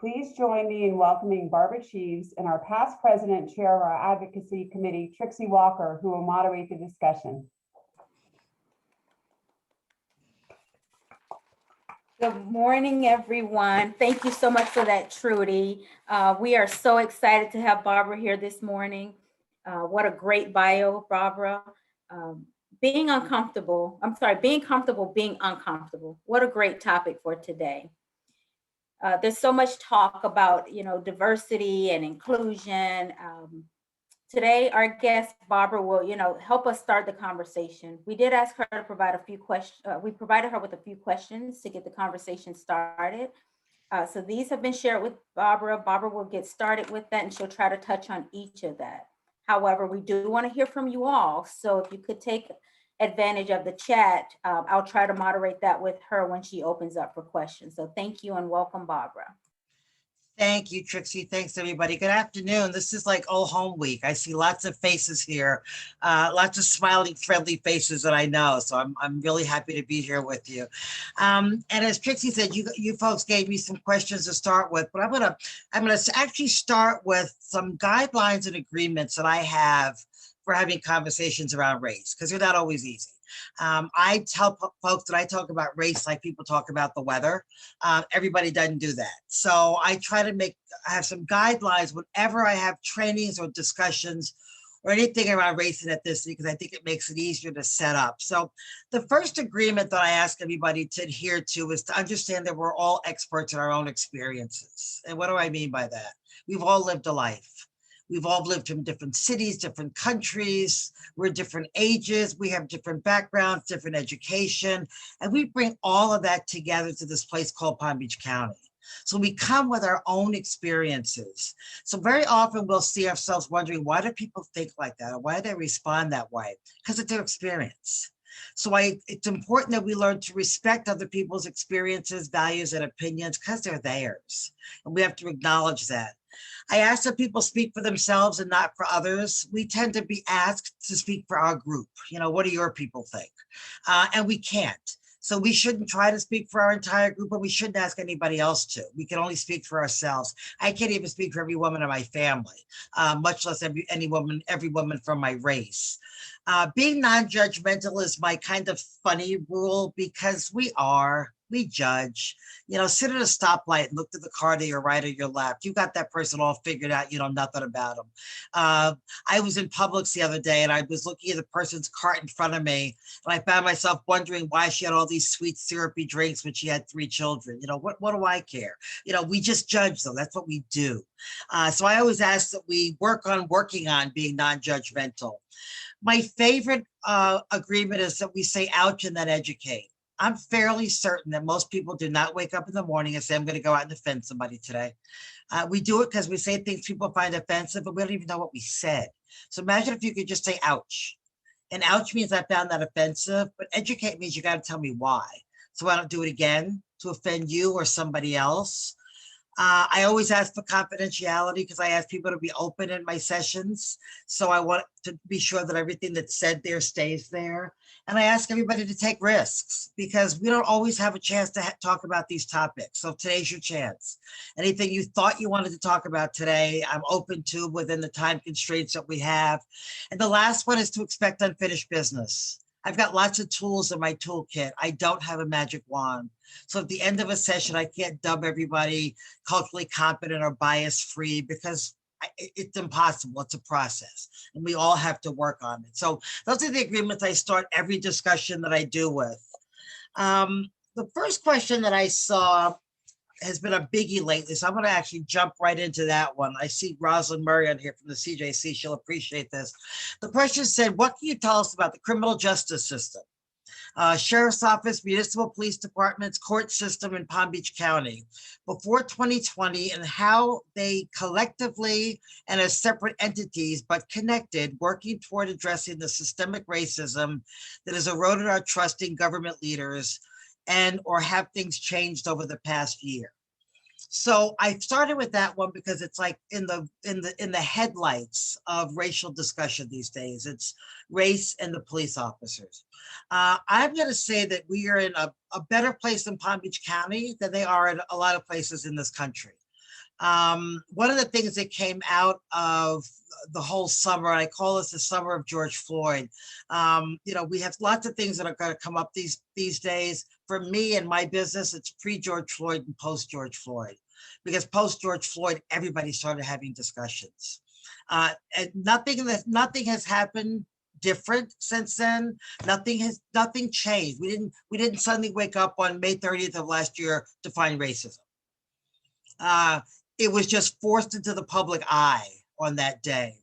Please join me in welcoming Barbara Cheives and our past president, chair of our advocacy committee, Trixie Walker, who will moderate the discussion. Good morning, everyone. Thank you so much for that, Trudy. We are so excited to have Barbara here this morning. What a great bio, Barbara. Being comfortable, being uncomfortable. What a great topic for today. There's so much talk about, diversity and inclusion. Today, our guest, Barbara, will, help us start the conversation. We did ask her to provide a few questions. We provided her with a few questions to get the conversation started. So these have been shared with Barbara. Barbara will get started with that and she'll try to touch on each of that. However, we do want to hear from you all. So if you could take advantage of the chat, I'll try to moderate that with her when she opens up for questions. So thank you and welcome, Barbara. Thank you, Trixie. Thanks, everybody. Good afternoon. This is like Old Home Week. I see lots of faces here, lots of smiling, friendly faces that I know. So I'm really happy to be here with you. And as Trixie said, you folks gave me some questions to start with, but I'm gonna actually start with some guidelines and agreements that I have for having conversations around race, because they're not always easy. I tell folks that I talk about race like people talk about the weather. Everybody doesn't do that. So I try to have some guidelines whenever I have trainings or discussions or anything around race and ethnicity, because I think it makes it easier to set up. So the first agreement that I ask everybody to adhere to is to understand that we're all experts in our own experiences. And what do I mean by that? We've all lived a life. We've all lived from different cities, different countries, we're different ages, we have different backgrounds, different education, and we bring all of that together to this place called Palm Beach County. So we come with our own experiences. So very often we'll see ourselves wondering, why do people think like that? Or why do they respond that way? Because it's their experience. So it's important that we learn to respect other people's experiences, values, and opinions because they're theirs. And we have to acknowledge that. I ask that people speak for themselves and not for others. We tend to be asked to speak for our group. What do your people think? And we can't. So we shouldn't try to speak for our entire group, but we shouldn't ask anybody else to. We can only speak for ourselves. I can't even speak for every woman in my family, much less every woman from my race. Being non-judgmental is my kind of funny rule because we judge. Sit at a stoplight and look to the car to your right or your left. You got that person all figured out. You know nothing about them. I was in Publix the other day and I was looking at the person's cart in front of me and I found myself wondering why she had all these sweet syrupy drinks when she had 3 children. What do I care? We just judge them. That's what we do. So I always ask that we working on being non-judgmental. My favorite agreement is that we say ouch and then educate. I'm fairly certain that most people do not wake up in the morning and say, I'm going to go out and offend somebody today. We do it because we say things people find offensive, but we don't even know what we said. So imagine if you could just say ouch. And ouch means I found that offensive, but educate means you got to tell me why. So I don't do it again to offend you or somebody else. I always ask for confidentiality because I ask people to be open in my sessions. So I want to be sure that everything that's said there stays there. And I ask everybody to take risks because we don't always have a chance to talk about these topics. So today's your chance. Anything you thought you wanted to talk about today, I'm open to within the time constraints that we have. And the last one is to expect unfinished business. I've got lots of tools in my toolkit. I don't have a magic wand. So at the end of a session, I can't dub everybody culturally competent or bias-free because it's impossible. It's a process and we all have to work on it. So those are the agreements I start every discussion that I do with. The first question that I saw has been a biggie lately. So I'm going to actually jump right into that one. I see Rosalind Murray on here from the CJC. She'll appreciate this. The question said, what can you tell us about the criminal justice system? Sheriff's Office, municipal police departments, court system in Palm Beach County before 2020 and how they collectively and as separate entities, but connected, working toward addressing the systemic racism that has eroded our trust in government leaders and or have things changed over the past year. So I started with that one because it's like in the headlights of racial discussion these days. It's race and the police officers. I'm going to say that we are in a better place in Palm Beach County than they are in a lot of places in this country. One of the things that came out of the whole summer, and I call this the summer of George Floyd. We have lots of things that are going to come up these days. For me and my business, it's pre-George Floyd and post-George Floyd, because post-George Floyd, everybody started having discussions. And nothing has happened different since then. Nothing changed. We didn't suddenly wake up on May 30th of last year to find racism. It was just forced into the public eye on that day.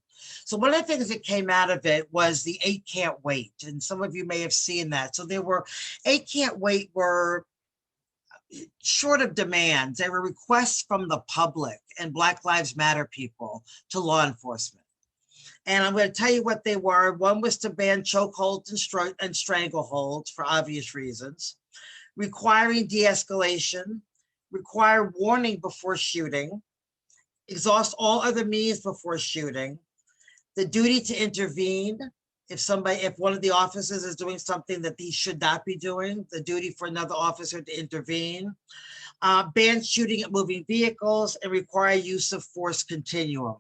So one of the things that came out of it was the 8 Can't Wait. And some of you may have seen that. So there were 8 Can't Wait were short of demands. They were requests from the public and Black Lives Matter people to law enforcement. And I'm going to tell you what they were. One was to ban chokeholds and strangleholds for obvious reasons, requiring de-escalation, require warning before shooting, exhaust all other means before shooting, the duty to intervene if one of the officers is doing something that he should not be doing, the duty for another officer to intervene, ban shooting at moving vehicles, and require use of force continuum.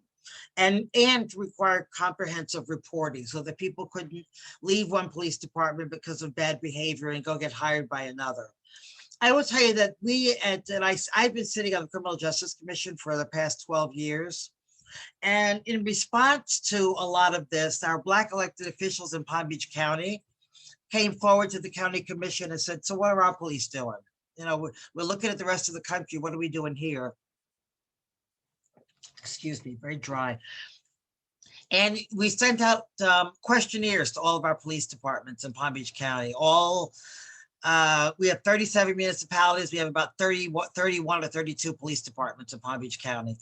And require comprehensive reporting so that people couldn't leave one police department because of bad behavior and go get hired by another. I will tell you that I've been sitting on the Criminal Justice Commission for the past 12 years. And in response to a lot of this, our Black elected officials in Palm Beach County came forward to the county commission and said, so what are our police doing? We're looking at the rest of the country. What are we doing here? Excuse me, very dry. And we sent out questionnaires to all of our police departments in Palm Beach County. We have 37 municipalities. We have about 31 or 32 police departments in Palm Beach County,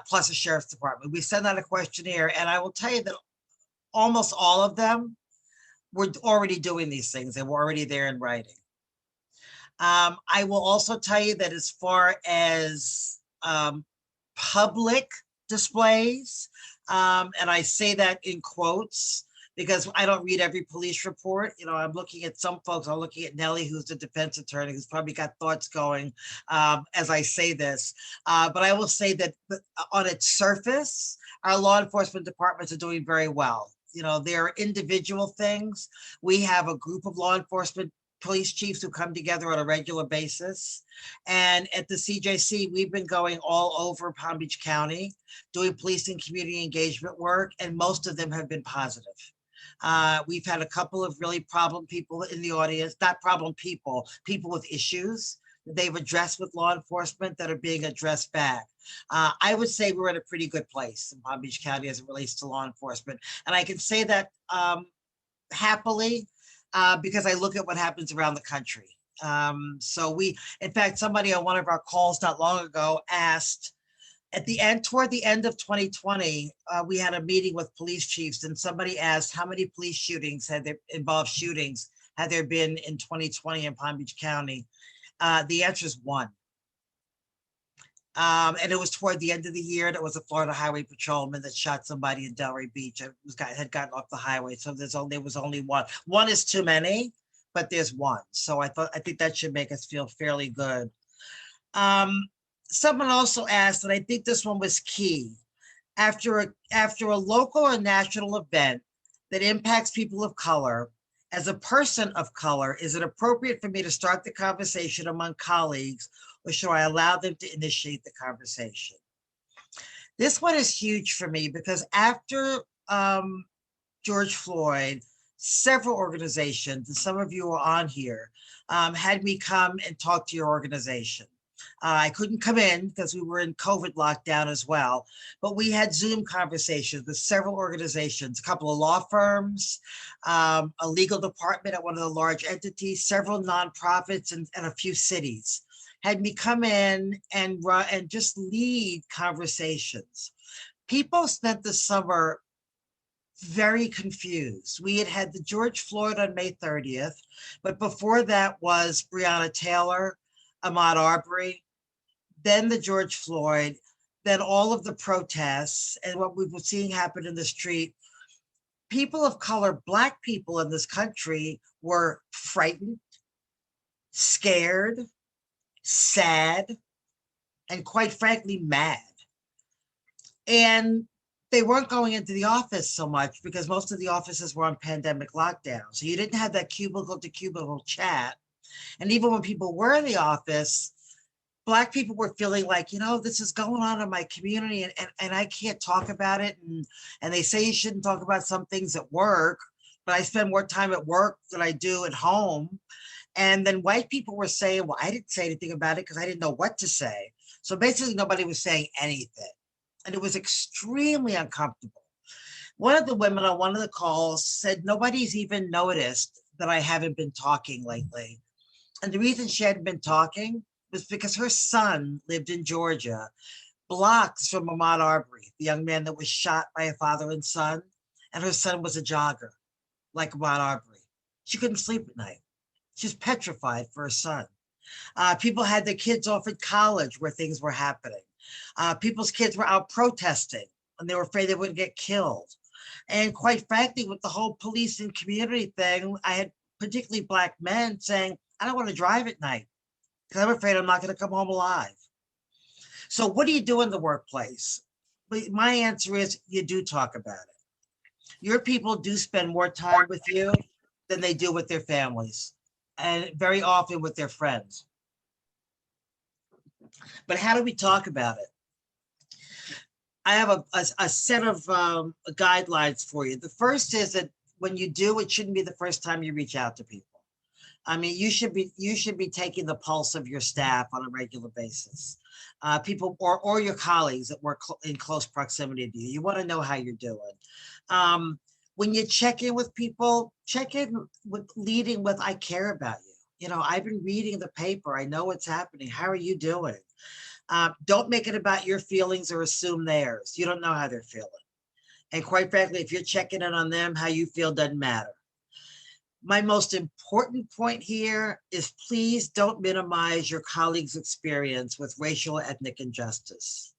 plus a sheriff's department. We sent out a questionnaire, and I will tell you that almost all of them were already doing these things. They were already there in writing. I will also tell you that as far as public displays, and I say that in quotes because I don't read every police report. I'm looking at some folks. I'm looking at Nellie, who's the defense attorney, who's probably got thoughts going as I say this. But I will say that on its surface, our law enforcement departments are doing very well. There are individual things. We have a group of law enforcement police chiefs who come together on a regular basis. And at the CJC, we've been going all over Palm Beach County, doing police and community engagement work, and most of them have been positive. We've had a couple of really problem people in the audience, not problem people with issues that they've addressed with law enforcement that are being addressed back. I would say we're in a pretty good place in Palm Beach County as it relates to law enforcement. And I can say that happily, because I look at what happens around the country. In fact, somebody on one of our calls not long ago asked, toward the end of 2020, we had a meeting with police chiefs, and somebody asked how many police shootings had there been in 2020 in Palm Beach County. The answer is 1. And it was toward the end of the year, and it was a Florida highway patrolman that shot somebody in Delray Beach. Had gotten off the highway, so there was only 1. 1 is too many, but there's 1. So I think that should make us feel fairly good. Someone also asked, and I think this one was key. After a local or national event that impacts people of color, as a person of color, is it appropriate for me to start the conversation among colleagues, or should I allow them to initiate the conversation? This one is huge for me because after George Floyd, several organizations, and some of you are on here, had me come and talk to your organization. I couldn't come in because we were in COVID lockdown as well, but we had Zoom conversations with several organizations, a couple of law firms, a legal department at one of the large entities, several nonprofits, and a few cities had me come in and just lead conversations. People spent the summer very confused. We had the George Floyd on May 30th, but before that was Breonna Taylor, Ahmaud Arbery, then the George Floyd, then all of the protests and what we were seeing happen in the street. People of color, Black people in this country, were frightened, scared, sad, and quite frankly, mad. And they weren't going into the office so much because most of the offices were on pandemic lockdown. So you didn't have that cubicle to cubicle chat. And even when people were in the office, Black people were feeling like, this is going on in my community and I can't talk about it. And they say you shouldn't talk about some things at work, but I spend more time at work than I do at home. And then white people were saying, well, I didn't say anything about it because I didn't know what to say. So basically nobody was saying anything. And it was extremely uncomfortable. One of the women on one of the calls said, nobody's even noticed that I haven't been talking lately. And the reason she hadn't been talking was because her son lived in Georgia, blocks from Ahmaud Arbery, the young man that was shot by a father and son. And her son was a jogger, like Ahmaud Arbery. She couldn't sleep at night. She was petrified for her son. People had their kids off at college where things were happening. People's kids were out protesting and they were afraid they would get killed. And quite frankly, with the whole police and community thing, I had particularly Black men saying, I don't want to drive at night because I'm afraid I'm not going to come home alive. So what do you do in the workplace? My answer is you do talk about it. Your people do spend more time with you than they do with their families, and very often with their friends. But how do we talk about it? I have a set of guidelines for you. The first is that when you do, it shouldn't be the first time you reach out to people. I mean, you should be taking the pulse of your staff on a regular basis. People or your colleagues that work in close proximity to you. You want to know how you're doing. When you check in with people, check in with leading with, I care about you. I've been reading the paper. I know what's happening. How are you doing? Don't make it about your feelings or assume theirs. You don't know how they're feeling. And quite frankly, if you're checking in on them, how you feel doesn't matter. My most important point here is please don't minimize your colleagues' experience with racial or ethnic injustice.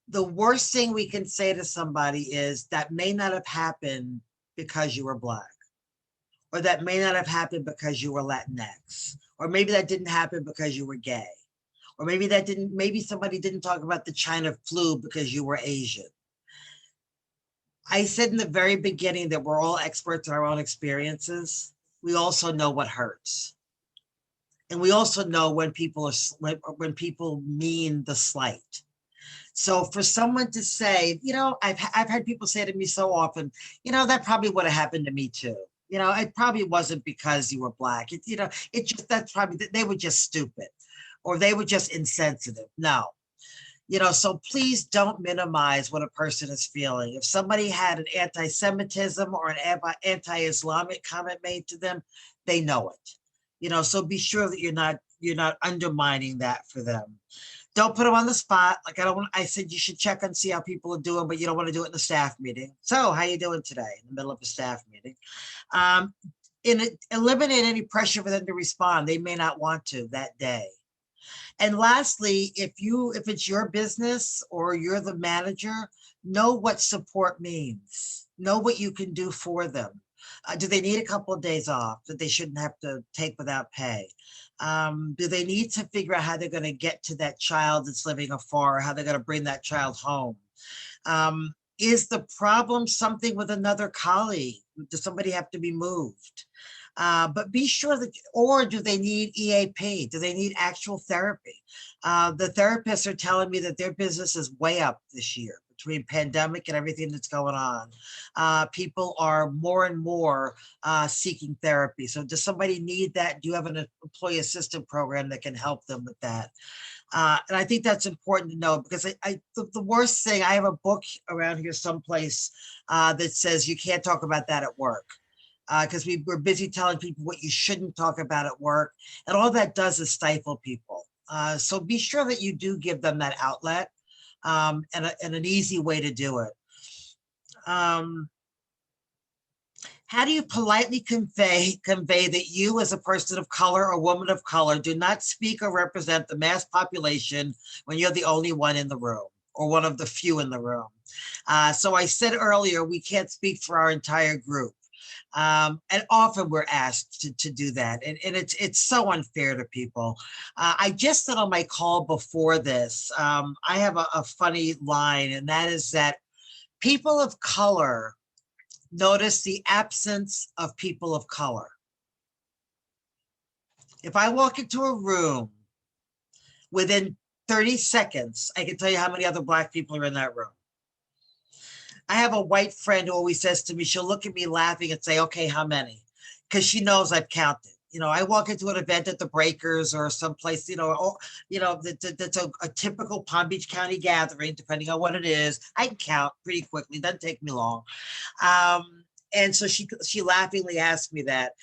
The worst thing we can say to somebody is that may not have happened because you were Black, or that may not have happened because you were Latinx, or maybe that didn't happen because you were gay, or maybe somebody didn't talk about the China flu because you were Asian. I said in the very beginning that we're all experts in our own experiences. We also know what hurts. And we also know when people mean the slight. So for someone to say, I've had people say to me so often, that probably would have happened to me too. It probably wasn't because you were Black. They were just stupid or they were just insensitive. No. So please don't minimize what a person is feeling. If somebody had an anti-Semitism or an anti-Islamic comment made to them, they know it. So be sure that you're not undermining that for them. Don't put them on the spot. Like I said, you should check and see how people are doing, but you don't want to do it in a staff meeting. So how you doing today in the middle of a staff meeting? Eliminate any pressure for them to respond. They may not want to that day. And lastly, if it's your business or you're the manager, know what support means. Know what you can do for them. Do they need a couple of days off that they shouldn't have to take without pay? Do they need to figure out how they're going to get to that child that's living afar, or how they're going to bring that child home? Is the problem something with another colleague? Does somebody have to be moved? But be sure that, or do they need EAP? Do they need actual therapy? The therapists are telling me that their business is way up this year between pandemic and everything that's going on. People are more and more seeking therapy. So does somebody need that? Do you have an employee assistance program that can help them with that? And I think that's important to know, because the worst thing, I have a book around here someplace that says you can't talk about that at work. Because we're busy telling people what you shouldn't talk about at work. And all that does is stifle people. So be sure that you do give them that outlet and an easy way to do it. How do you politely convey that you as a person of color or woman of color do not speak or represent the mass population when you're the only one in the room or one of the few in the room? So I said earlier, we can't speak for our entire group. And often we're asked to do that. And it's so unfair to people. I just said on my call before this, I have a funny line, and that is that people of color notice the absence of people of color. If I walk into a room, within 30 seconds, I can tell you how many other Black people are in that room. I have a white friend who always says to me, she'll look at me laughing and say, okay, how many? Because she knows I've counted. You know, I walk into an event at the Breakers or someplace, that's a typical Palm Beach County gathering, depending on what it is. I can count pretty quickly, doesn't take me long. And so she laughingly asked me that.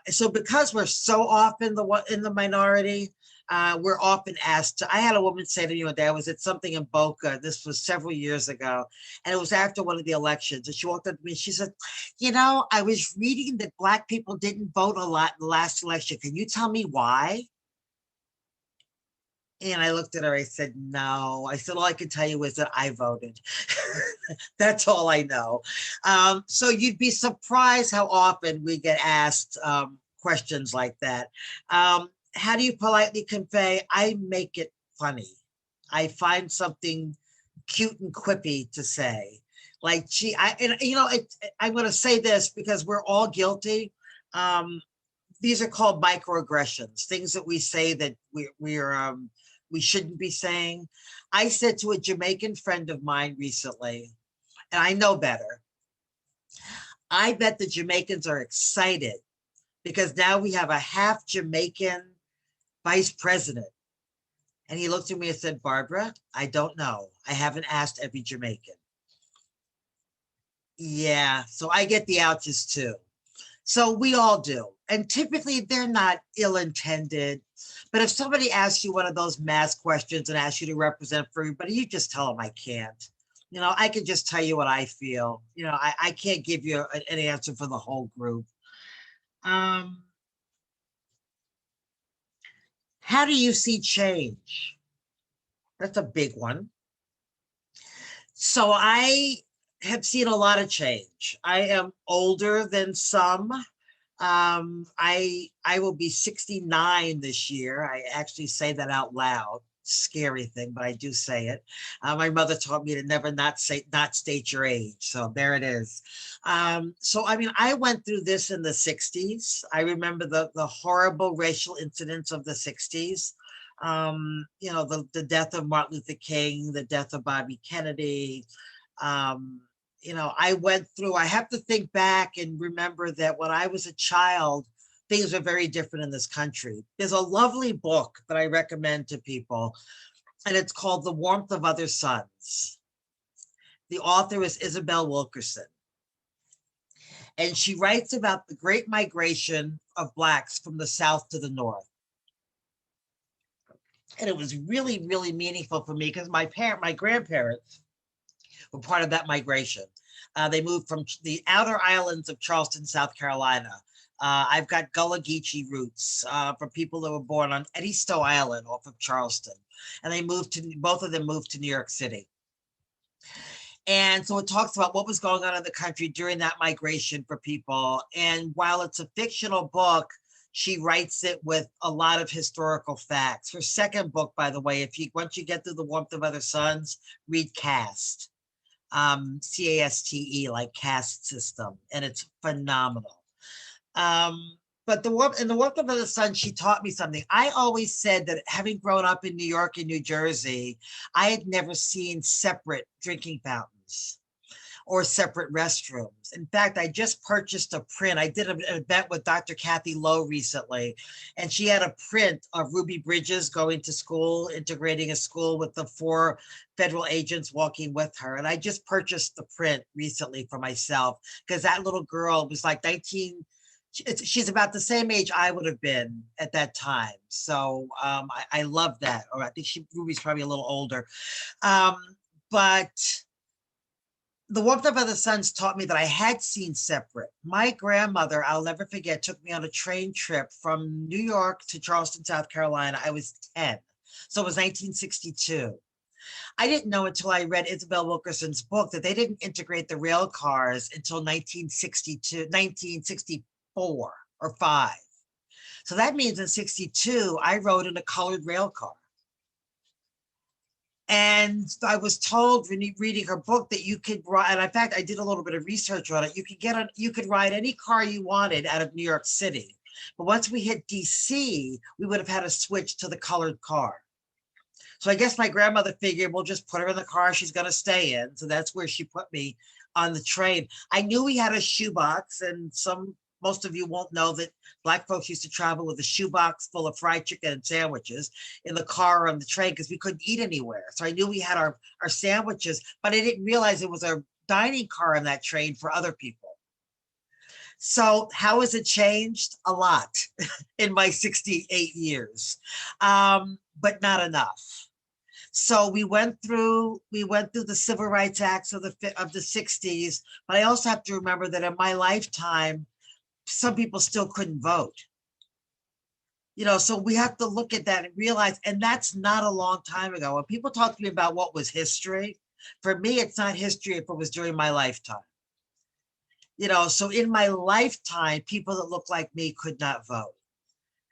So because we're so often in the minority, we're often asked I had a woman say to me one day, I was at something in Boca, this was several years ago, and it was after one of the elections, and she walked up to me and she said, I was reading that Black people didn't vote a lot in the last election. Can you tell me why? And I looked at her, I said, no. I said, all I can tell you is that I voted. That's all I know. So you'd be surprised how often we get asked questions like that. How do you politely convey? I make it funny. I find something cute and quippy to say. Like, gee, I'm going to say this because we're all guilty. These are called microaggressions, things that we say that we shouldn't be saying. I said to a Jamaican friend of mine recently, and I know better, I bet the Jamaicans are excited because now we have a half Jamaican vice president. And he looked at me and said, Barbara, I don't know. I haven't asked every Jamaican. Yeah, so I get the ouches too. So we all do. And typically they're not ill-intended. But if somebody asks you one of those mass questions and asks you to represent for everybody, you just tell them I can't. I can just tell you what I feel. I can't give you an answer for the whole group. How do you see change? That's a big one. So I have seen a lot of change. I am older than some. I will be 69 this year. I actually say that out loud. Scary thing, but I do say it. My mother taught me to never not state your age. So there it is. So, I mean, I went through this in the 60s. I remember the horrible racial incidents of the 60s. The death of Martin Luther King, the death of Bobby Kennedy. I went through, I have to think back and remember that when I was a child, things were very different in this country. There's a lovely book that I recommend to people, and it's called The Warmth of Other Suns. The author is Isabel Wilkerson. And she writes about the great migration of Blacks from the South to the North. And it was really, really meaningful for me because my grandparents were part of that migration. They moved from the outer islands of Charleston, South Carolina. I've got Gullah Geechee roots from people that were born on Eddystone Island off of Charleston. And both of them moved to New York City. And so it talks about what was going on in the country during that migration for people. And while it's a fictional book, she writes it with a lot of historical facts. Her second book, by the way, once you get through The Warmth of Other Suns, read Caste. CASTE, like caste system, and it's phenomenal. But the Warmth of the Sun, she taught me something. I always said that having grown up in New York and New Jersey, I had never seen separate drinking fountains or separate restrooms. In fact, I just purchased a print. I did an event with Dr. Kathy Lowe recently, and she had a print of Ruby Bridges going to school, integrating a school with the 4 federal agents walking with her. And I just purchased the print recently for myself because that little girl was like 19. She's about the same age I would have been at that time. So I love that. Or I think Ruby's probably a little older. But The Warmth of Other Suns taught me that I had seen separate. My grandmother, I'll never forget, took me on a train trip from New York to Charleston, South Carolina. I was 10. So it was 1962. I didn't know until I read Isabel Wilkerson's book that they didn't integrate the rail cars until 1964 or 5. So that means in 62, I rode in a colored rail car. And I was told reading her book that you could ride, and in fact, I did a little bit of research on it. You could ride any car you wanted out of New York City. But once we hit DC, we would have had to switch to the colored car. So I guess my grandmother figured we'll just put her in the car she's going to stay in. So that's where she put me on the train. I knew we had a shoebox, and most of you won't know that Black folks used to travel with a shoebox full of fried chicken and sandwiches in the car or on the train because we couldn't eat anywhere. So I knew we had our sandwiches, but I didn't realize it was a dining car on that train for other people. So how has it changed? A lot in my 68 years, but not enough. So we went through the Civil Rights Acts of the 60s, but I also have to remember that in my lifetime, some people still couldn't vote. So we have to look at that and realize, and that's not a long time ago. When people talk to me about what was history, for me, it's not history if it was during my lifetime. So in my lifetime, people that look like me could not vote.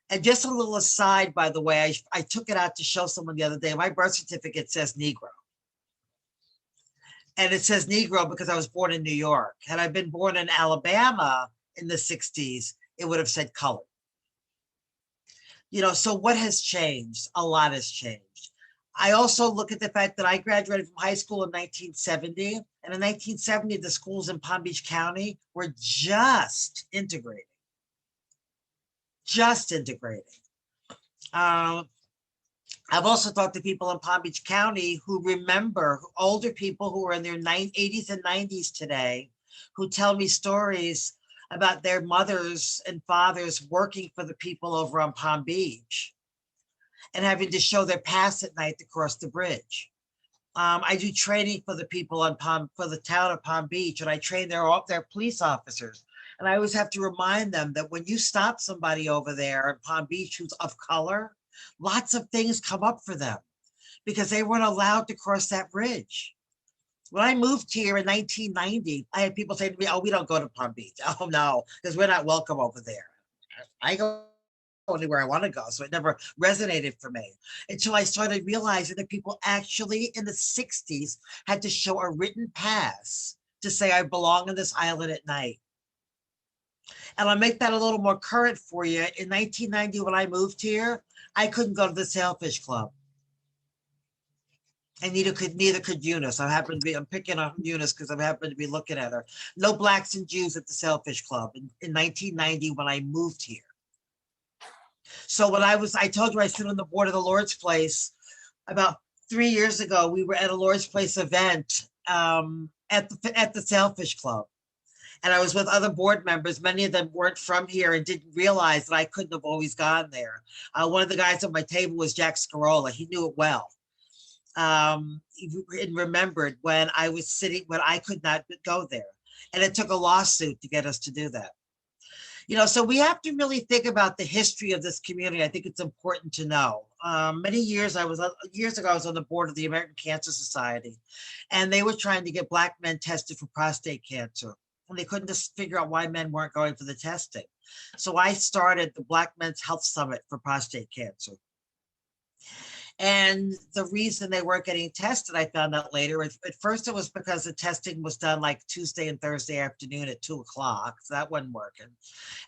And just a little aside, by the way, I took it out to show someone the other day. My birth certificate says Negro. And it says Negro because I was born in New York. Had I been born in Alabama in the 60s, it would have said colored. So what has changed? A lot has changed. I also look at the fact that I graduated from high school in 1970. And in 1970, the schools in Palm Beach County were just integrating. I've also talked to people in Palm Beach County who remember, older people who are in their 80s and 90s today, who tell me stories about their mothers and fathers working for the people over on Palm Beach and having to show their pass at night to cross the bridge. I do training for the people for the town of Palm Beach, and I train their police officers. And I always have to remind them that when you stop somebody over there in Palm Beach who's of color, lots of things come up for them because they weren't allowed to cross that bridge. When I moved here in 1990, I had people say to me, "Oh, we don't go to Palm Beach." "Oh, no, because we're not welcome over there." I go anywhere I want to go, so it never resonated for me until I started realizing that people actually in the 60s had to show a written pass to say I belong on this island at night. And I'll make that a little more current for you. In 1990, when I moved here, I couldn't go to the Sailfish Club. And neither could Eunice. I'm picking on Eunice because I happen to be looking at her. No Blacks and Jews at the Sailfish Club in 1990 when I moved here. So when I told you I sit on the board of the Lord's Place. About 3 years ago, we were at a Lord's Place event at the Sailfish Club. And I was with other board members. Many of them weren't from here and didn't realize that I couldn't have always gone there. One of the guys at my table was Jack Scarola. He knew it well. And remembered when I could not go there. And it took a lawsuit to get us to do that. So we have to really think about the history of this community. I think it's important to know. Many years ago, I was on the board of the American Cancer Society, and they were trying to get Black men tested for prostate cancer. And they couldn't just figure out why men weren't going for the testing. So I started the Black Men's Health Summit for prostate cancer. And the reason they weren't getting tested, I found out later, at first it was because the testing was done like Tuesday and Thursday afternoon at 2:00. So that wasn't working.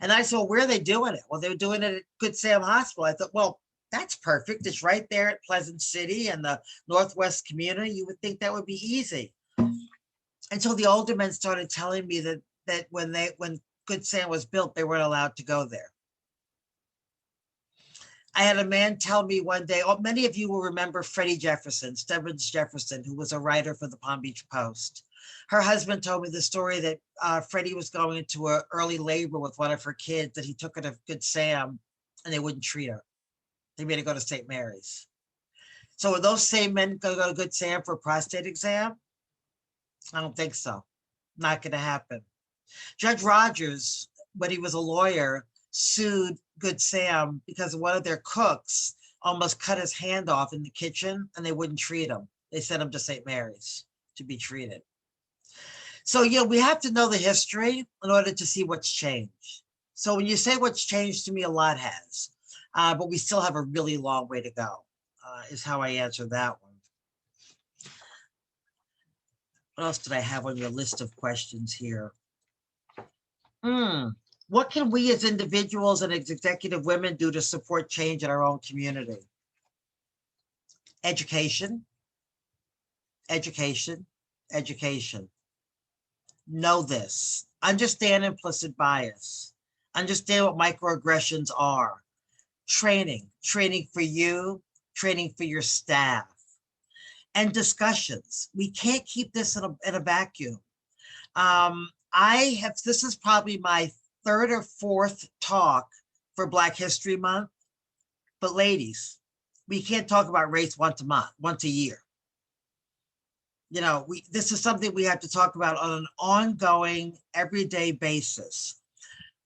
And I said, well, where are they doing it? Well, they were doing it at Good Sam Hospital. I thought, well, that's perfect. It's right there at Pleasant City and the Northwest community. You would think that would be easy. Until the older men started telling me that when Good Sam was built, they weren't allowed to go there. I had a man tell me one day, many of you will remember Freddie Jefferson, Stebbins Jefferson, who was a writer for the Palm Beach Post. Her husband told me the story that Freddie was going into an early labor with one of her kids, that he took her to Good Sam and they wouldn't treat her. They made her go to St. Mary's. So were those same men going to go to Good Sam for a prostate exam? I don't think so. Not going to happen. Judge Rogers, when he was a lawyer, sued Good Sam because one of their cooks almost cut his hand off in the kitchen and they wouldn't treat him. They sent him to St. Mary's to be treated. So, you know, we have to know the history in order to see what's changed. So when you say what's changed, to me, a lot has, but we still have a really long way to go, is how I answer that one. What else did I have on your list of questions here? What can we as individuals and as executive women do to support change in our own community? Education, education, education. Know this. Understand implicit bias. Understand what microaggressions are. Training for you, training for your staff. And discussions. We can't keep this in a vacuum. This is probably my third or fourth talk for Black History Month. But ladies, we can't talk about race once a year. You know, this is something we have to talk about on an ongoing, everyday basis.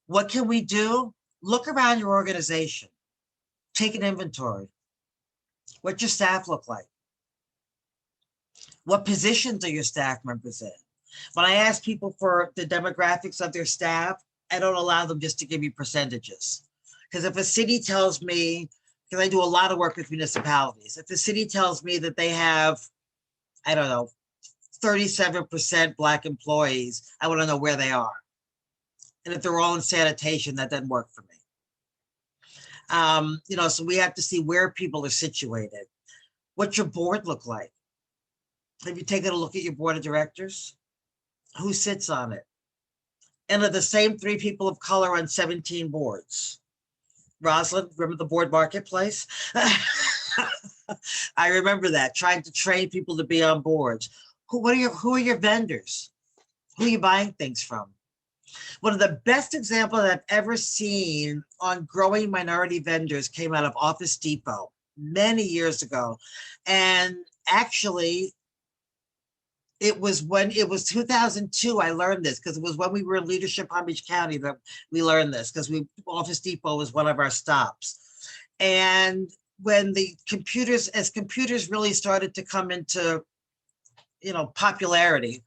What can we do? Look around your organization. Take an inventory. What your staff look like? What positions are your staff members in? When I ask people for the demographics of their staff, I don't allow them just to give me percentages. Because if a city tells me, because I do a lot of work with municipalities, if the city tells me that they have, I don't know, 37% Black employees, I want to know where they are. And if they're all in sanitation, that doesn't work for me. You know, so we have to see where people are situated. What's your board look like? Have you taken a look at your board of directors? Who sits on it? And are the same 3 people of color on 17 boards? Rosalind, remember the board marketplace? I remember that, trying to train people to be on boards. Who are your vendors? Who are you buying things from? One of the best examples I've ever seen on growing minority vendors came out of Office Depot many years ago. And actually, it was 2002 I learned this, because it was when we were in leadership Palm Beach County that we learned this, because Office Depot was one of our stops. And when as computers really started to come into, you know, popularity,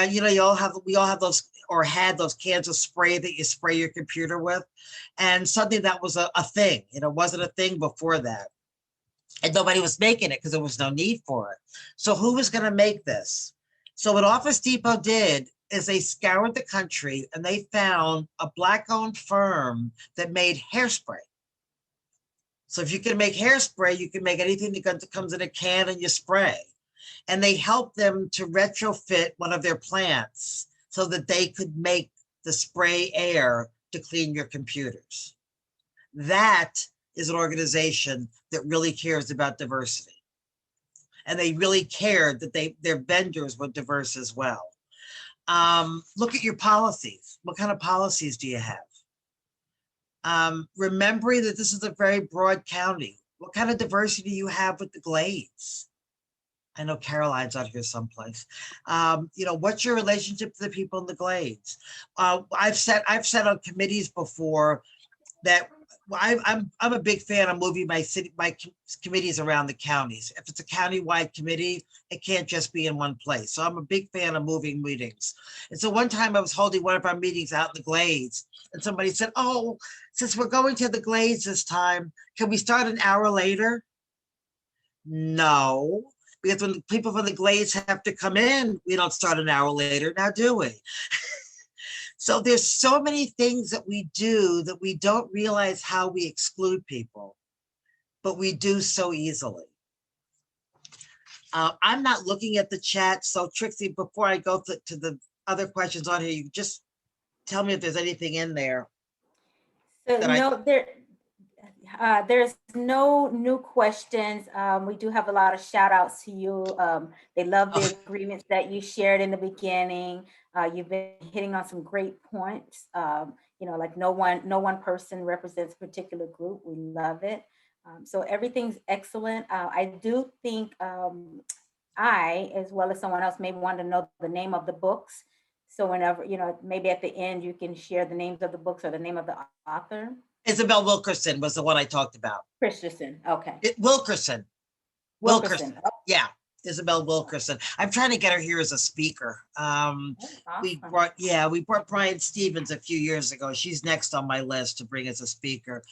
you know, we all have those, or had those cans of spray that you spray your computer with. And suddenly that was a thing. You know, it wasn't a thing before that. And nobody was making it because there was no need for it. So who was going to make this? So what Office Depot did is they scoured the country and they found a Black-owned firm that made hairspray. So if you can make hairspray, you can make anything that comes in a can and you spray. And they helped them to retrofit one of their plants so that they could make the spray air to clean your computers. That is an organization that really cares about diversity. And they really cared that their vendors were diverse as well. Look at your policies. What kind of policies do you have? Remembering that this is a very broad county. What kind of diversity do you have with the Glades? I know Caroline's out here someplace. You know, what's your relationship to the people in the Glades? I've sat on committees before that. I'm a big fan of moving my committees around the counties. If it's a countywide committee, it can't just be in one place. So I'm a big fan of moving meetings. And so one time I was holding one of our meetings out in the Glades, and somebody said, "Oh, since we're going to the Glades this time, can we start an hour later?" No, because when the people from the Glades have to come in, we don't start an hour later, now do we? So there's so many things that we do that we don't realize how we exclude people, but we do so easily. I'm not looking at the chat, so Trixie, before I go to the other questions on here, you just tell me if there's anything in there. So no, there's no new questions. We do have a lot of shout outs to you. They love the agreements that you shared in the beginning. You've been hitting on some great points. You know, like no one person represents a particular group. We love it. So everything's excellent. I do think I, as well as someone else, may want to know the name of the books. So whenever, you know, maybe at the end you can share the names of the books or the name of the author. Isabel Wilkerson was the one I talked about. Christensen, okay. Wilkerson. Wilkerson. Yeah, Isabel Wilkerson. I'm trying to get her here as a speaker. We Awesome. brought Brian Stevens a few years ago. She's next on my list to bring as a speaker.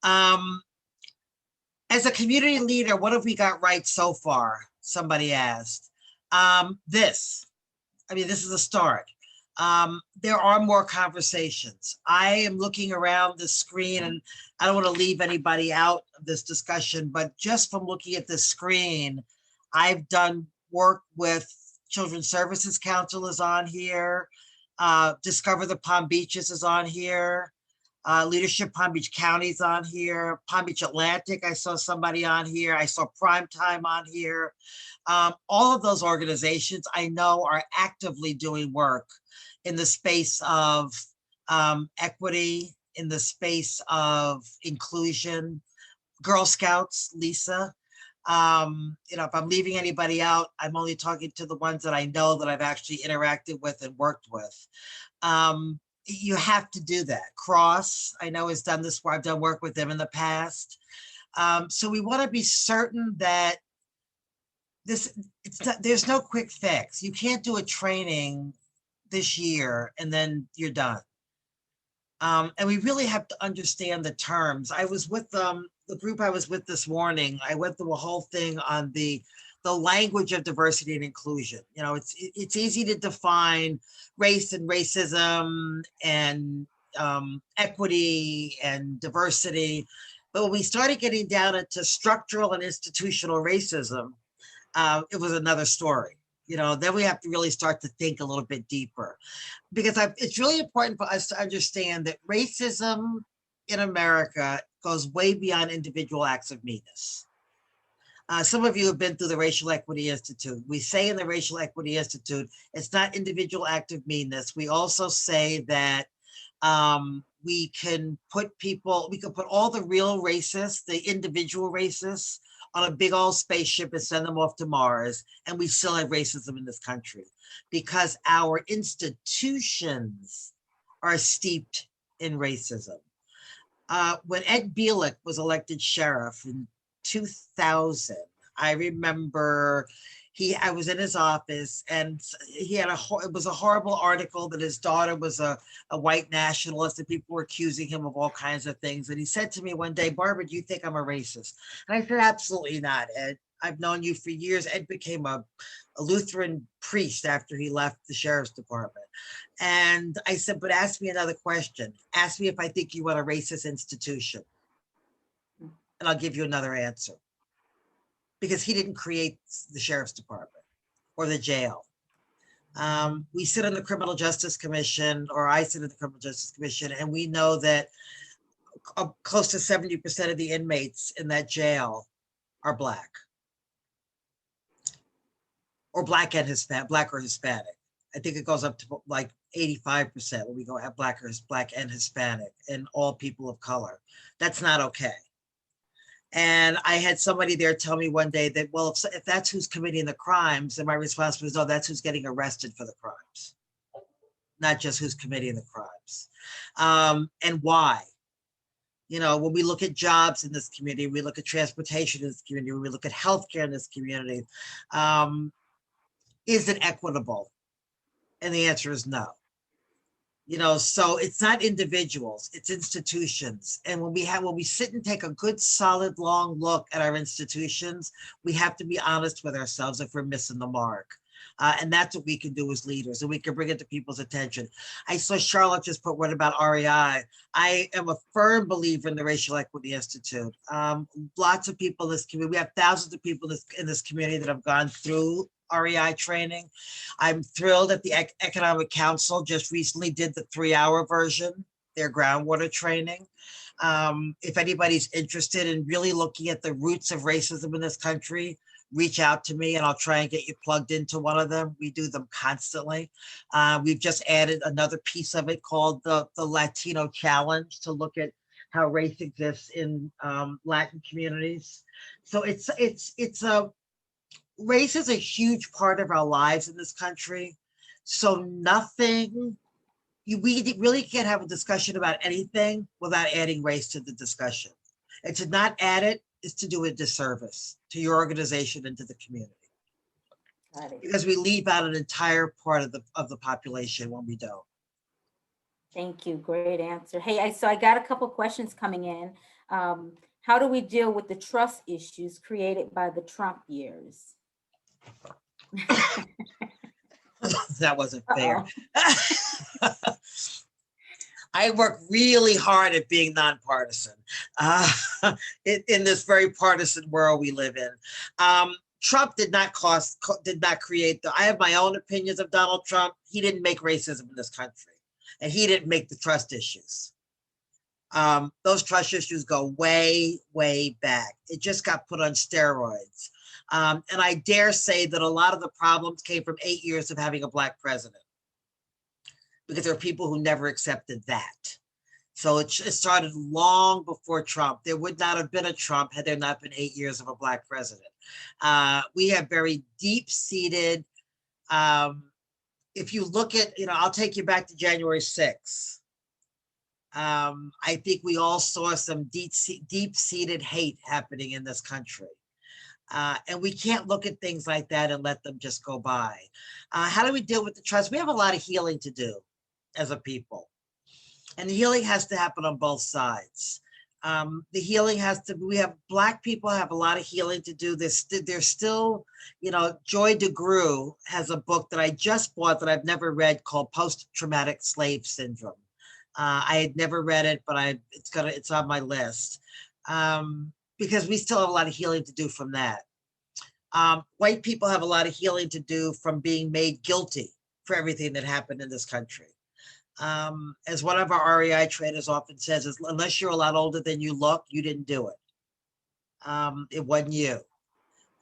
As a community leader, what have we got right so far? Somebody asked. This is a start. There are more conversations. I am looking around the screen, and I don't want to leave anybody out of this discussion, but just from looking at the screen, I've done work with Children's Services Council is on here. Discover the Palm Beaches is on here. Leadership Palm Beach County is on here. Palm Beach Atlantic, I saw somebody on here. I saw Primetime on here. All of those organizations I know are actively doing work in the space of equity, in the space of inclusion. Girl Scouts, Lisa. If I'm leaving anybody out, I'm only talking to the ones that I know that I've actually interacted with and worked with. You have to do that. Cross, I know, has done this, where I've done work with them in the past. So we want to be certain that there's no quick fix. You can't do a training this year and then you're done. And we really have to understand the terms. I was with the group I was with this morning. I went through a whole thing on the language of diversity and inclusion. It's easy to define race and racism and equity and diversity. But when we started getting down into structural and institutional racism, it was another story. Then we have to really start to think a little bit deeper, because it's really important for us to understand that racism in America goes way beyond individual acts of meanness. Some of you have been through the Racial Equity Institute. We say in the Racial Equity Institute, it's not individual act of meanness. We also say that we can put all the real racists, the individual racists, on a big old spaceship and send them off to Mars, and we still have racism in this country because our institutions are steeped in racism. When Ed Bielek was elected sheriff in 2000, I remember I was in his office, and it was a horrible article that his daughter was a white nationalist, and people were accusing him of all kinds of things. And he said to me one day, "Barbara, do you think I'm a racist?" And I said, "Absolutely not, Ed. I've known you for years." Ed became a Lutheran priest after he left the sheriff's department. And I said, "But ask me another question. Ask me if I think you run a racist institution, and I'll give you another answer." Because he didn't create the sheriff's department or the jail. We sit on the Criminal Justice Commission, or I sit in the Criminal Justice Commission, and we know that close to 70% of the inmates in that jail are Black. Or Black and Hispanic, Black or Hispanic. I think it goes up to like 85% when we go at Black and Hispanic, and all people of color. That's not okay. And I had somebody there tell me one day that, well, if that's who's committing the crimes, then my response was, no, that's who's getting arrested for the crimes, not just who's committing the crimes. And why? When we look at jobs in this community, we look at transportation in this community, we look at healthcare in this community, is it equitable? And the answer is no. So it's not individuals, it's institutions. And when we sit and take a good, solid, long look at our institutions, we have to be honest with ourselves if we're missing the mark. And that's what we can do as leaders, and we can bring it to people's attention. I saw Charlotte just put one about REI. I am a firm believer in the Racial Equity Institute. Lots of people in this community, we have thousands of people in this community that have gone through REI training. I'm thrilled that the Economic Council just recently did the 3-hour version, their groundwater training. If anybody's interested in really looking at the roots of racism in this country, reach out to me and I'll try and get you plugged into one of them. We do them constantly. We've just added another piece of it called the Latino Challenge to look at how race exists in Latin communities. So race is a huge part of our lives in this country. So we really can't have a discussion about anything without adding race to the discussion. And to not add it is to do a disservice to your organization and to the community. Got it. because we leave out an entire part of the population when we don't. Thank you. Great answer. Hey, so I got a couple questions coming in. How do we deal with the trust issues created by the Trump years? That wasn't fair. Uh-oh. I work really hard at being nonpartisan in this very partisan world we live in. Trump did not create I have my own opinions of Donald Trump. He didn't make racism in this country, and he didn't make the trust issues. Those trust issues go way, way back. It just got put on steroids. And I dare say that a lot of the problems came from 8 years of having a Black president, because there are people who never accepted that. So it started long before Trump. There would not have been a Trump had there not been 8 years of a Black president. We have very deep-seated, if you look at, I'll take you back to January 6th. I think we all saw some deep-seated hate happening in this country. And we can't look at things like that and let them just go by. How do we deal with the trust? We have a lot of healing to do as a people. And the healing has to happen on both sides. The healing Black people have a lot of healing to do. There's still, Joy DeGruy has a book that I just bought that I've never read called Post-Traumatic Slave Syndrome. I had never read it, but it's on my list. Because we still have a lot of healing to do from that. White people have a lot of healing to do from being made guilty for everything that happened in this country. As one of our REI trainers often says, unless you're a lot older than you look, you didn't do it. It wasn't you.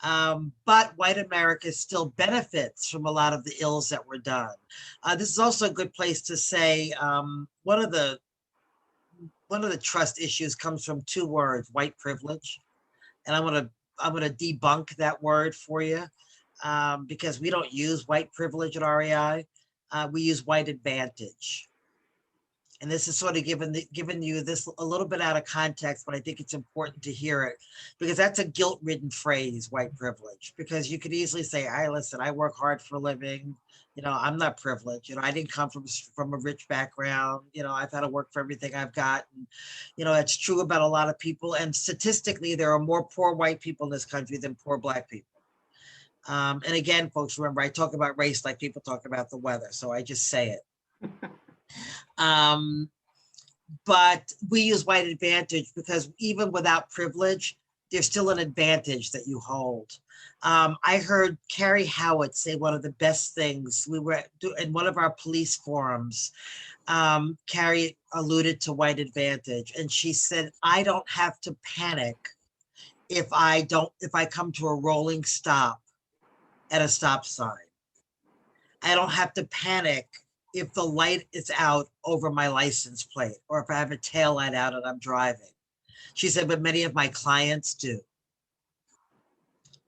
But white America still benefits from a lot of the ills that were done. This is also a good place to say one of the trust issues comes from two words: white privilege. And I'm gonna debunk that word for you, because we don't use white privilege at REI. We use white advantage. And this is sort of giving you this a little bit out of context, but I think it's important to hear it, because that's a guilt-ridden phrase, white privilege, because you could easily say, listen, I work hard for a living. I'm not privileged. I didn't come from a rich background. I've had to work for everything I've got. And, it's true about a lot of people. And statistically, there are more poor white people in this country than poor Black people. And again, folks, remember, I talk about race like people talk about the weather. So I just say it. But we use white advantage because even without privilege, there's still an advantage that you hold. I heard Carrie Howard say one of the best things. We were in one of our police forums. Carrie alluded to white advantage, and she said, I don't have to panic if I come to a rolling stop at a stop sign. I don't have to panic if the light is out over my license plate, or if I have a tail light out and I'm driving. She said, but many of my clients do,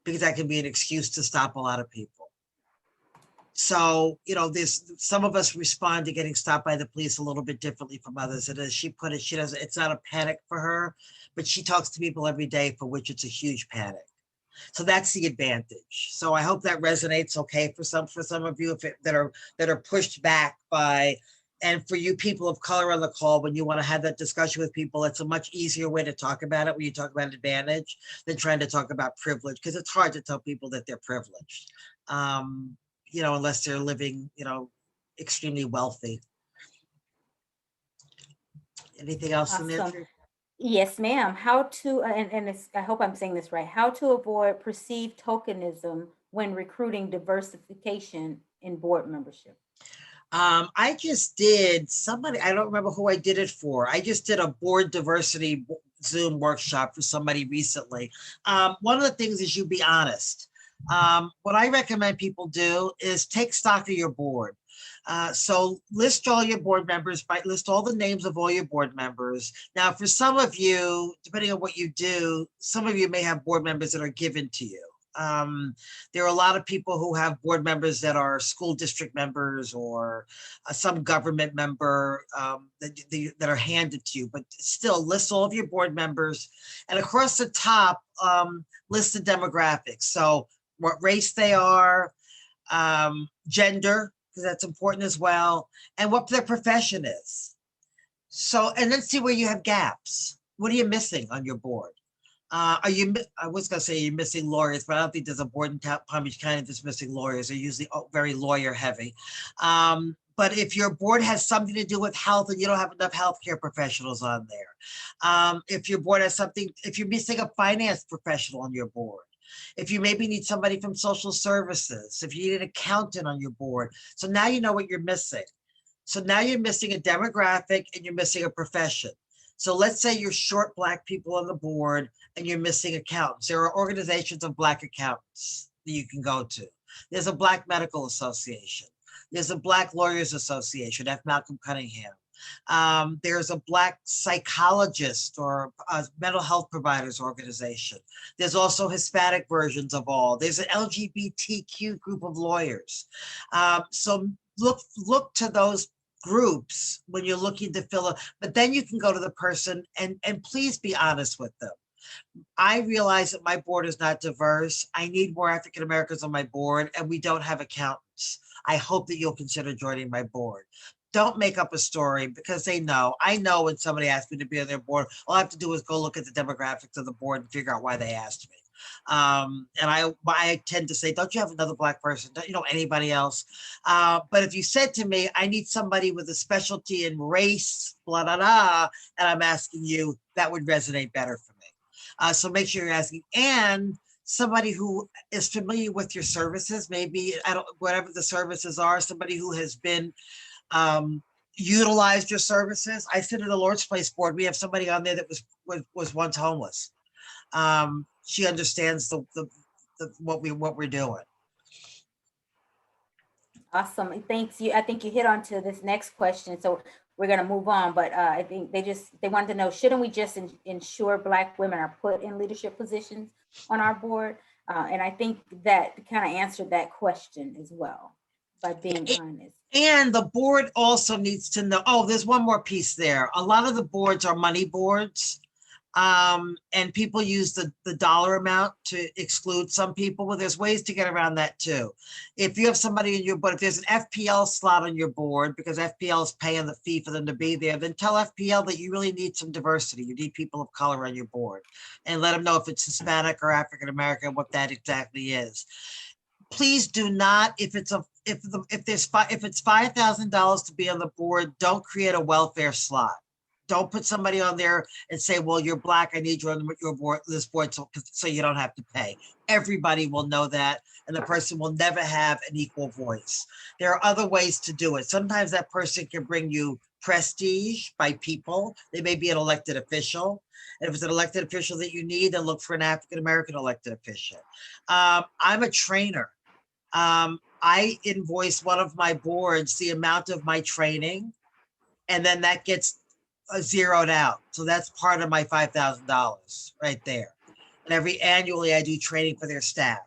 because that can be an excuse to stop a lot of people. So, there's some of us respond to getting stopped by the police a little bit differently from others. And as she put it, it's not a panic for her, but she talks to people every day for which it's a huge panic. So that's the advantage. So I hope that resonates okay for some of you that are pushed back by, and for you people of color on the call, when you want to have that discussion with people, it's a much easier way to talk about it when you talk about advantage than trying to talk about privilege, because it's hard to tell people that they're privileged, unless they're living, extremely wealthy. Anything else in there? Yes, ma'am. How to, I hope I'm saying this right, how to avoid perceived tokenism when recruiting diversification in board membership. I just did I don't remember who I did it for. I just did a board diversity Zoom workshop for somebody recently. One of the things is you be honest. What I recommend people do is take stock of your board. So list all your board members, list all the names of all your board members. Now, for some of you, depending on what you do, some of you may have board members that are given to you. There are a lot of people who have board members that are school district members or some government member that are handed to you, but still list all of your board members. And across the top, list the demographics. So what race they are, gender, because that's important as well, and what their profession is. So, and then see where you have gaps. What are you missing on your board? I was going to say you're missing lawyers, but I don't think there's a board in Palm Beach County that's missing lawyers. They're usually very lawyer heavy. But if your board has something to do with health and you don't have enough healthcare professionals on there, if your board has something, if you're missing a finance professional on your board, if you maybe need somebody from social services, if you need an accountant on your board. So now you know what you're missing. So now you're missing a demographic and you're missing a profession. So let's say you're short Black people on the board and you're missing accountants. There are organizations of Black accountants that you can go to. There's a Black Medical Association. There's a Black Lawyers Association, F. Malcolm Cunningham. There's a Black psychologist or a mental health providers organization. There's also Hispanic versions of all. There's an LGBTQ group of lawyers. So look to those groups when you're looking to fill up, but then you can go to the person and please be honest with them. I realize that my board is not diverse. I need more African Americans on my board and we don't have accountants. I hope that you'll consider joining my board. Don't make up a story because they know. I know when somebody asks me to be on their board, all I have to do is go look at the demographics of the board and figure out why they asked me. And I tend to say, don't you have another Black person? Don't you know anybody else? But if you said to me, I need somebody with a specialty in race, blah, blah, blah, and I'm asking you, that would resonate better for me. So make sure you're asking. And somebody who is familiar with your services, maybe, whatever the services are, somebody who has been utilized your services. I sit in the Lord's Place board. We have somebody on there that was once homeless. She understands what we're doing. Awesome. Thanks. I think you hit on to this next question. So we're going to move on, but I think they wanted to know, shouldn't we just ensure Black women are put in leadership positions on our board? And I think that kind of answered that question as well by being honest. And the board also needs to know, oh, there's one more piece there. A lot of the boards are money boards. And people use the dollar amount to exclude some people. Well, there's ways to get around that too. If you have somebody in your board, if there's an FPL slot on your board, because FPL is paying the fee for them to be there, then tell FPL that you really need some diversity. You need people of color on your board, and let them know if it's Hispanic or African American, what that exactly is. Please do not, if it's $5,000 to be on the board, don't create a welfare slot. Don't put somebody on there and say, well, you're Black, I need you on your board, this board, so you don't have to pay. Everybody will know that, and the person will never have an equal voice. There are other ways to do it. Sometimes that person can bring you prestige by people. They may be an elected official. And if it's an elected official that you need, then look for an African-American elected official. I'm a trainer. I invoice one of my boards the amount of my training, and then that gets zeroed out. So that's part of my $5,000 right there. And annually I do training for their staff.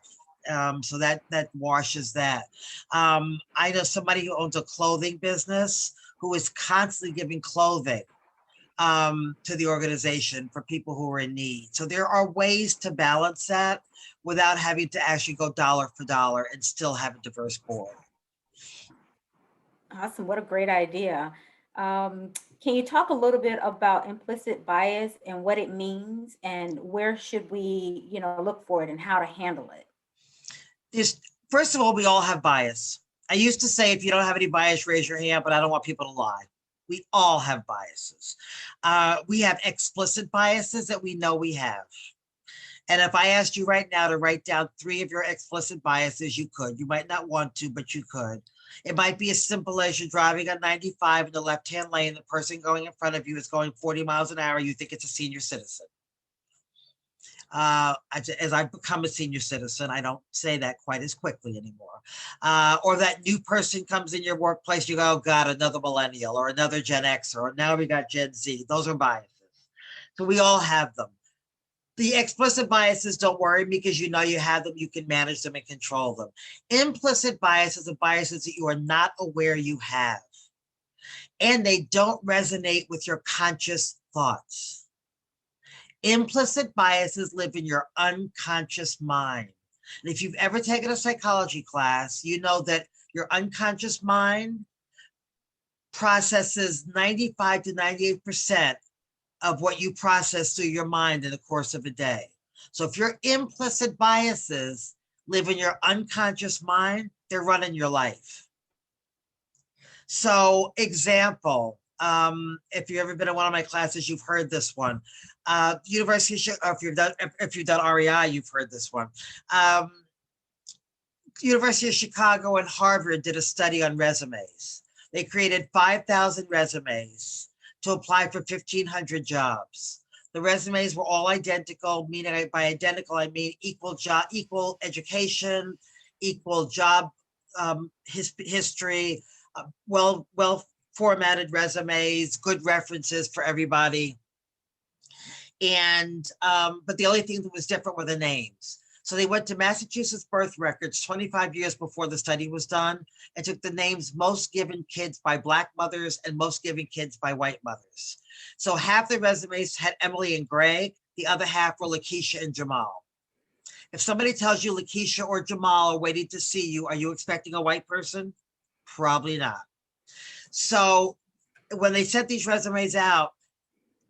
So that washes that. I know somebody who owns a clothing business who is constantly giving clothing to the organization for people who are in need. So there are ways to balance that without having to actually go dollar for dollar and still have a diverse board. Awesome. What a great idea. Can you talk a little bit about implicit bias and what it means, and where should we, look for it and how to handle it? First of all, we all have bias. I used to say, if you don't have any bias, raise your hand, but I don't want people to lie. We all have biases. We have explicit biases that we know we have. And if I asked you right now to write down 3 of your explicit biases, you could. You might not want to, but you could. It might be as simple as you're driving on 95 in the left-hand lane, the person going in front of you is going 40 miles an hour, you think it's a senior citizen. As I become a senior citizen, I don't say that quite as quickly anymore. Or that new person comes in your workplace, you go, oh God, another millennial or another Gen Xer, or now we got Gen Z. Those are biases. So we all have them. The explicit biases, don't worry, because you know you have them, you can manage them and control them. Implicit biases are biases that you are not aware you have, and they don't resonate with your conscious thoughts. Implicit biases live in your unconscious mind. And if you've ever taken a psychology class, you know that your unconscious mind processes 95 to 98% of what you process through your mind in the course of a day. So if your implicit biases live in your unconscious mind, they're running your life. So example, if you've ever been in one of my classes, you've heard this one. University of Chicago, if you've done REI, you've heard this one. University of Chicago and Harvard did a study on resumes. They created 5,000 resumes to apply for 1,500 jobs. The resumes were all identical, meaning by identical, I mean equal job, equal education, equal job history, well formatted resumes, good references for everybody. And, but the only thing that was different were the names. So they went to Massachusetts birth records 25 years before the study was done and took the names most given kids by Black mothers and most given kids by white mothers. So half the resumes had Emily and Greg, the other half were Lakeisha and Jamal. If somebody tells you Lakeisha or Jamal are waiting to see you, are you expecting a white person? Probably not. So when they sent these resumes out,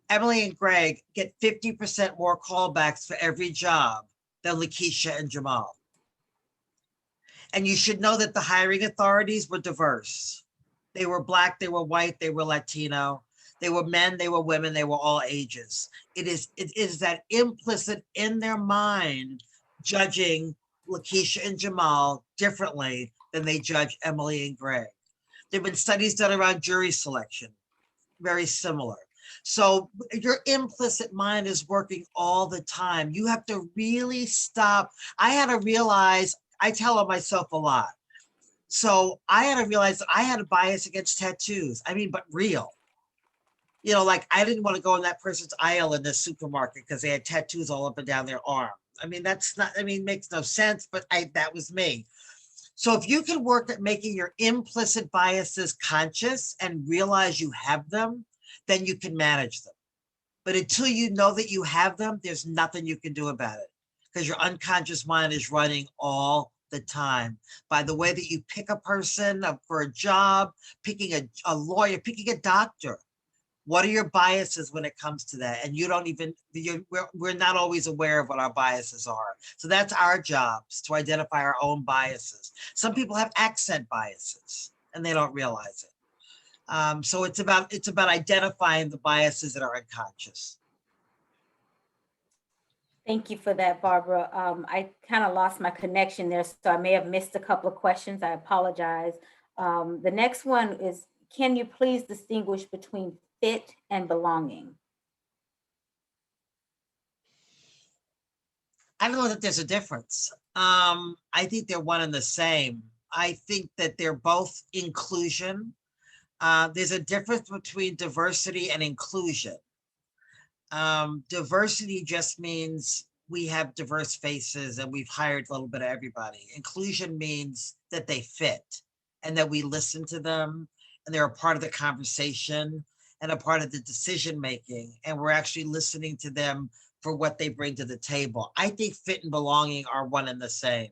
Emily and Greg get 50% more callbacks for every job than Lakeisha and Jamal. And you should know that the hiring authorities were diverse. They were Black, they were white, they were Latino, they were men, they were women, they were all ages. It is that implicit in their mind judging Lakeisha and Jamal differently than they judge Emily and Greg. There have been studies done around jury selection, very similar. So your implicit mind is working all the time. You have to really stop. I had to realize, I tell on myself a lot. So I had to realize that I had a bias against tattoos. I mean, but real. You know, like I didn't want to go in that person's aisle in the supermarket because they had tattoos all up and down their arm. I mean, that's not, I mean, makes no sense, but that was me. So if you can work at making your implicit biases conscious and realize you have them, then you can manage them. But until you know that you have them, there's nothing you can do about it because your unconscious mind is running all the time. By the way that you pick a person for a job, picking a lawyer, picking a doctor. What are your biases when it comes to that? And you don't even, we're not always aware of what our biases are. So that's our jobs, to identify our own biases. Some people have accent biases and they don't realize it. So it's about identifying the biases that are unconscious. Thank you for that, Barbara. I kind of lost my connection there, so I may have missed a couple of questions. I apologize. The next one is, can you please distinguish between fit and belonging? I don't know that there's a difference. I think they're one and the same. I think that they're both inclusion. There's a difference between diversity and inclusion. Diversity just means we have diverse faces and we've hired a little bit of everybody. Inclusion means that they fit and that we listen to them and they're a part of the conversation and a part of the decision making, and we're actually listening to them for what they bring to the table. I think fit and belonging are one and the same.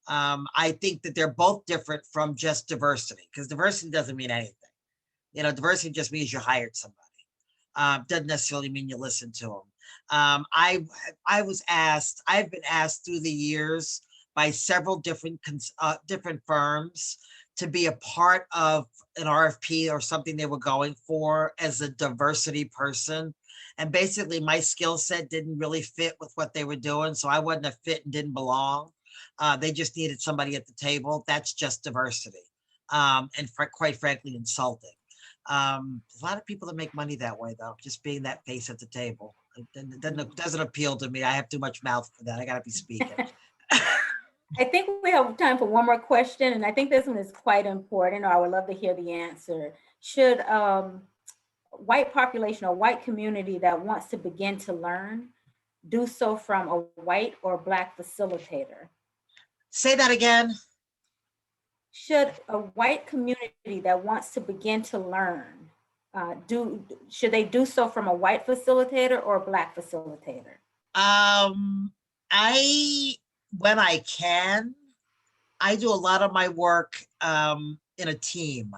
I think that they're both different from just diversity, because diversity doesn't mean anything. You know, diversity just means you hired somebody. Doesn't necessarily mean you listen to them. I've been asked through the years by several different firms to be a part of an RFP or something they were going for as a diversity person. And basically my skill set didn't really fit with what they were doing. So I wasn't a fit and didn't belong. They just needed somebody at the table. That's just diversity. And quite frankly, insulting. There's a lot of people that make money that way, though, just being that face at the table. It doesn't appeal to me. I have too much mouth for that. I got to be speaking. I think we have time for one more question, and I think this one is quite important, or I would love to hear the answer. Should white population or white community that wants to begin to learn do so from a white or Black facilitator? Say that again. Should a white community that wants to begin to learn, should they do so from a white facilitator or a Black facilitator? when I can, I do a lot of my work in a team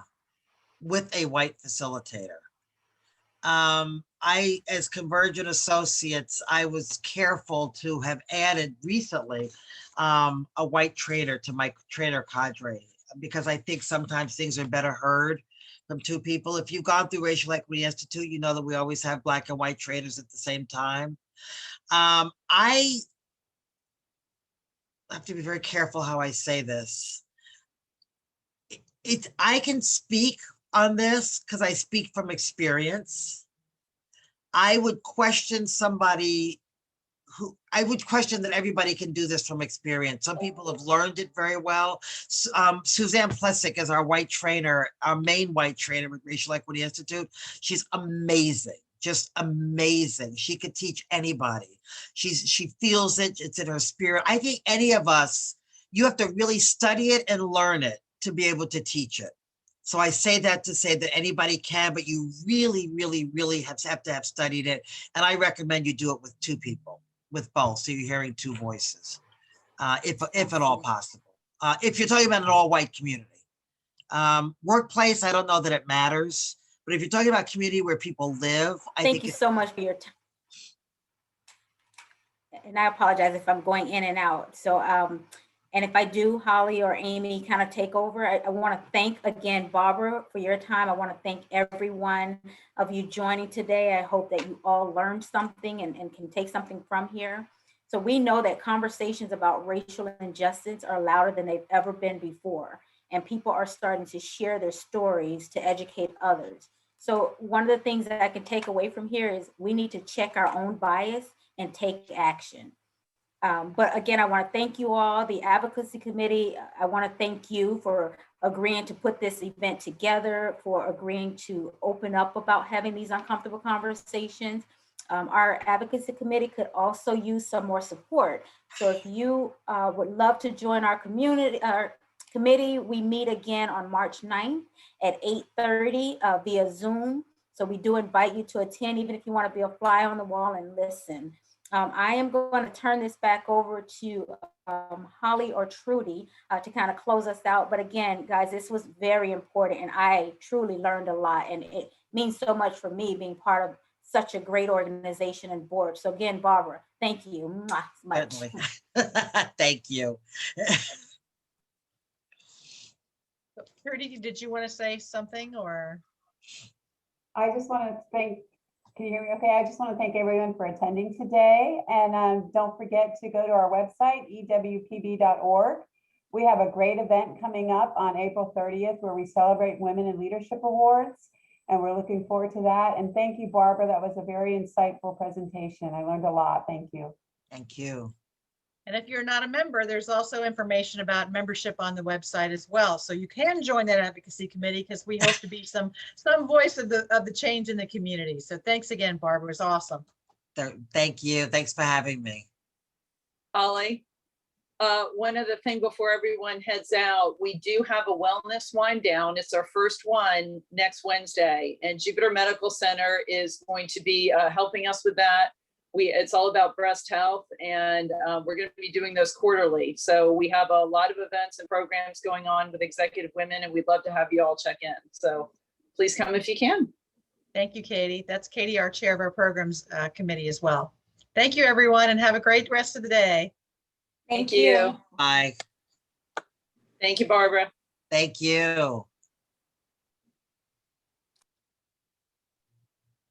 with a white facilitator. As Convergent Associates, I was careful to have added recently a white trainer to my trainer cadre, because I think sometimes things are better heard from two people. If you've gone through Racial Equity Institute, you know that we always have Black and white trainers at the same time. I have to be very careful how I say this. I can speak on this because I speak from experience. I would question somebody I would question that everybody can do this from experience. Some people have learned it very well. Suzanne Plessick is our white trainer, our main white trainer with Racial Equity Institute. She's amazing, just amazing. She could teach anybody. She feels it, it's in her spirit. I think any of us, you have to really study it and learn it to be able to teach it. So I say that to say that anybody can, but you really, really, really have to have studied it. And I recommend you do it with two people, with both, so you're hearing two voices, if at all possible. If you're talking about an all-white community. Workplace, I don't know that it matters, but if you're talking about community where people live, I think. Thank you so much for your time. And I apologize if I'm going in and out. So, and if I do, Holly or Amy kind of take over, I want to thank again, Barbara, for your time. I want to thank every one of you joining today. I hope that you all learned something and can take something from here. So we know that conversations about racial injustice are louder than they've ever been before. And people are starting to share their stories to educate others. So one of the things that I can take away from here is we need to check our own bias and take action. But again, I want to thank you all, the advocacy committee. I want to thank you for agreeing to put this event together, for agreeing to open up about having these uncomfortable conversations. Our advocacy committee could also use some more support. So if you would love to join our committee, we meet again on March 9th at 8:30 via Zoom. So we do invite you to attend, even if you want to be a fly on the wall and listen. I am going to turn this back over to Holly or Trudy to kind of close us out. But again, guys, this was very important and I truly learned a lot, and it means so much for me being part of such a great organization and board. So again, Barbara, thank you much. Thank you. Trudy, did you want to say something or? I just want to thank, can you hear me okay? I just want to thank everyone for attending today. And don't forget to go to our website, EWPB.org. We have a great event coming up on April 30th where we celebrate Women in Leadership Awards. And we're looking forward to that. And thank you, Barbara. That was a very insightful presentation. I learned a lot. Thank you. Thank you. And if you're not a member, there's also information about membership on the website as well. So you can join that advocacy committee because we hope to be some voice of the change in the community. So thanks again, Barbara. It was awesome. Thank you. Thanks for having me. Holly, one other thing before everyone heads out, we do have a wellness wind down. It's our first one next Wednesday, and Jupiter Medical Center is going to be helping us with that. It's all about breast health, and we're going to be doing those quarterly. So we have a lot of events and programs going on with executive women, and we'd love to have you all check in. So please come if you can. Thank you, Katie. That's Katie, our chair of our programs committee as well. Thank you, everyone, and have a great rest of the day. Thank you. Bye. Thank you, Barbara. Thank you.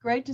Great to